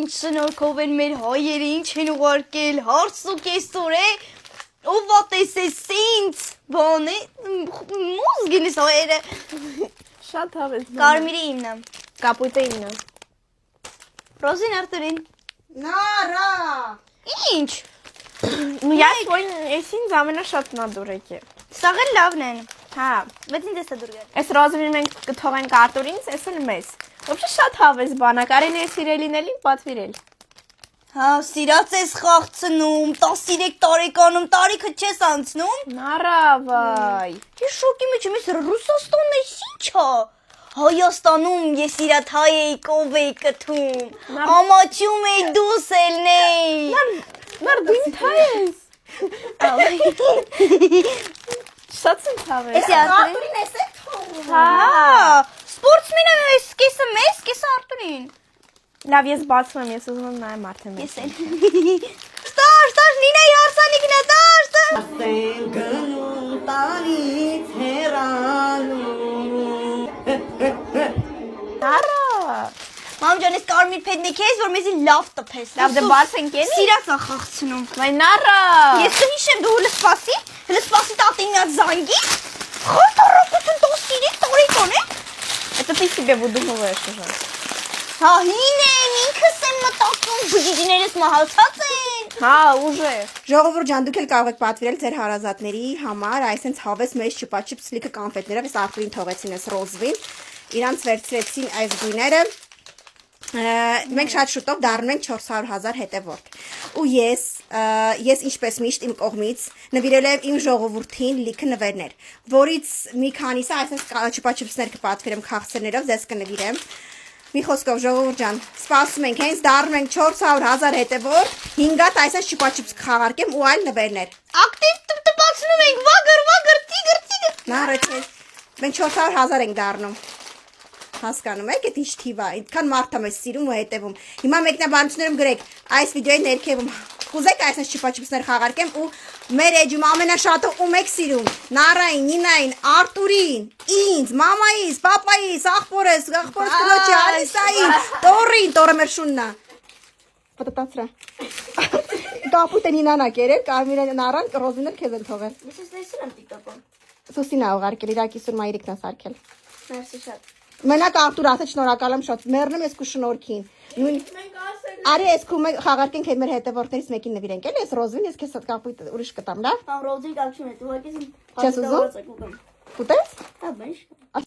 Ինչ շնորհքով են մեր հայերը ինչ են ուղարկել, հարց ու կեսօր է, ով ատեսես ինձ, բան է, մոզգին ես հայերը, Շատ հավես։ կարմիրի իմնա, Կապույտը իմնա։ Ռոզին Արտուրին, Նարա։ ինչ, Ես ոյն ես ինձ ամենաշատ նադուր եկե։ սաղ էլ լավն են, Հա, բայց ինձ ես է դուր գար, այս ռոզվին մենք կթողենք Արտուրինց, ես էլ մեզ։ Ոբշե շատ հավես բանա, կարեն է սիրելիներին պատվիրել։ հա, սիրած ես խաղցնում, 13 տարեկանում, տարիքը չես անցնում, Նարա, վայ։ Ես շոկի մեջ եմ, ես Ռուսաստանն ես ինչա, Հայաստանում ես իրատ հայ էի կով էի կթում, ամաչում էի դուս էլնեի, Նար դու ինձ հայ ես։ Շատ ինձ հավես։ Էսի Արտուրին, Արտուրին էս է թողում։ Հա, սպորտսմենը ես կեսը մեզ, կեսը Արտուրին, լավ ես բացում եմ, ես ուզում եմ նայեմ արդեն մեզ։ ես էլ, ստար, Նինայի հարսանիքն է, ստար, Ասեն գնում տանից հեռանում։ Նարա։ մամ ջան, ես կարմիր փեդն է քեզ, որ մեզի լավ տպես, Լավ դե բացենք էլի։ սիրած ա խաղցնում, Վայ Նարա։ ես կհիշեմ դու հլսպասի տատին միած զանգի, խոր տարակություն 13 տարեկան է, Это ты себе выдумываешь уже։ հա հին են, ինքս եմ մտածում, բջիջիներս մահացած են, Հա, уже։ Ժողովուրդ ջան, դուք էլ կարող եք պատվիրել ձեր հարազատների համար այսպես հավես մեծ չուպաչիպ սլիկը կոնֆետներով, ես Արտուրին թողեցին այս ռոզվին, իրանց վերցրեցին այս գույները, մենք շատ շուտով դառնում ենք 400,000 հետևորդ։ Ու ես ինչպես միշտ իմ կողմից նվիրել եմ իմ ժողովրդին լիքը նվերներ, որից մի քանիսը այսպես չուպաչիպսներ կպատվիրեմ քաղցրներով, ձեզ կնվիրեմ։ Մի խոսքով ժողովուրդ ջան, սպասում ենք, հենց դառնում ենք 400,000 հետևորդ, 5 հատ այսպես չուպաչիպս կխաղարկեմ ու այլ նվերներ։ ակտիվ տպացնում ենք, վագր, տիգր, Նարեթ, մենք 400,000 ենք դառնում։ Հասկանում եք, այդ ինչ թիվ է, այդքան մարդ է մեզ սիրում ու հետևում։ Հիմա մեկնաբանություններում գրեք, այս վիդեոյի ներքևում կուզեք այսպես չուպաչիպսներ խաղարկեմ ու մեր էջում ամենաշատը ում եք սիրում։ Նարային, Նինային, Արտուրին, ինձ, մամայիս, պապայիս, աղբորս կնոջի, Ալիսային, Տորին մեր շուննա։ Պատտացրա։ Կապուտը Նինան ա կերել, Կարմիրը Նարան, Ռոզինը քեզ են թողել։ Ես ես տեսել եմ տիկտոկում, Սուսինա ուղարկել, իրակիսուր մայրիկն է սարքել։ մերսի շատ, Մենակ Արտուր ասաց շնորհակալ եմ շատ։ Մեռնում ես քու շնորհքին։ Արի ես քու խաղարկենք մեր հետևորդներից մեկին նվիրենք, էլի ես Ռոզվին, ես քեզ կապույտ ուրիշ կտամ, լավ։ համ ռոզի կապչուն է, դու եկես իմ Չես ուզում։ կուտեմ, Ուտես։ հա բանիշ,